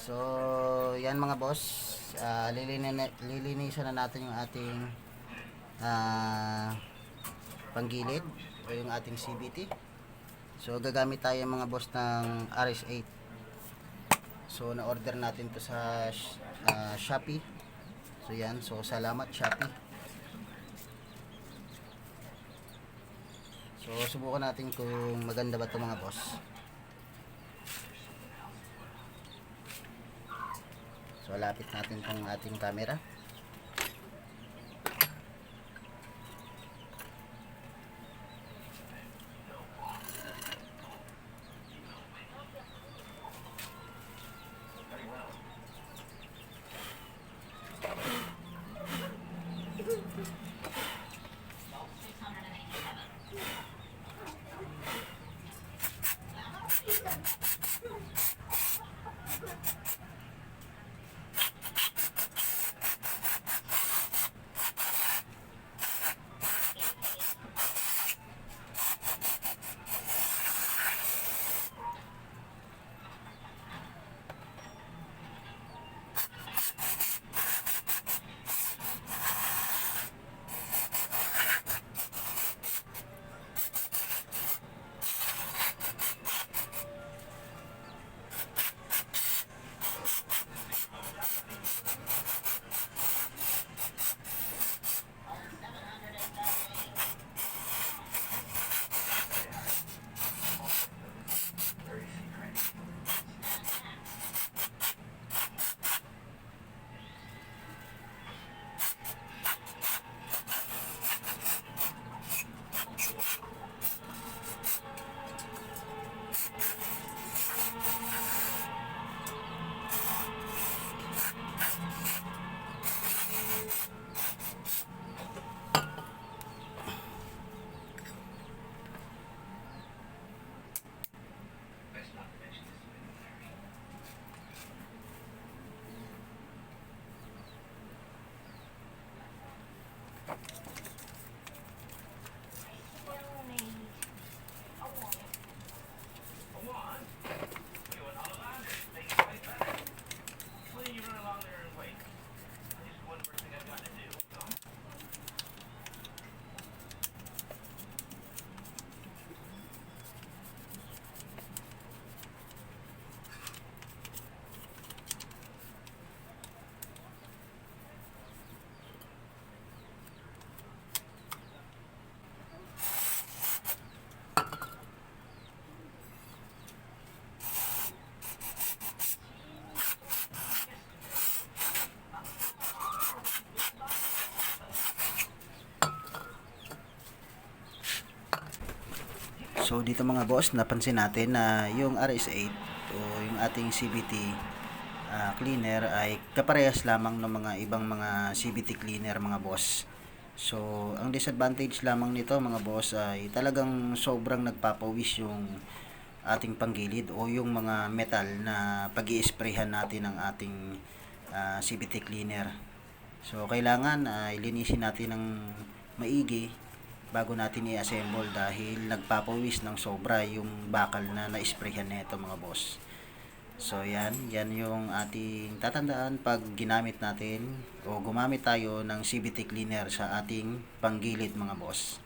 So, yan mga boss. Lilinisan na natin yung ating ah, panggilid o yung ating CVT. So, gagamit tayo mga boss ng RS8. So, na-order natin to sa Shopee. So, yan. So, salamat Shopee. So, subukan natin kung maganda ba to mga boss. So, lapit natin tong ating camera. So dito mga boss, napansin natin na yung RS8 o yung ating CVT cleaner ay kaparehas lamang ng mga ibang mga CVT cleaner mga boss. So ang disadvantage lamang nito mga boss ay talagang sobrang nagpapawis yung ating panggilid o yung mga metal na pag-i-sprayhan natin ng ating CVT cleaner. So kailangan ilinisin natin ng maigi bago natin i-assemble dahil nagpapawis ng sobra yung bakal na na-sprayhan nito mga boss. So yan yung ating tatandaan pag ginamit natin o gumamit tayo ng CVT cleaner sa ating panggilid mga boss.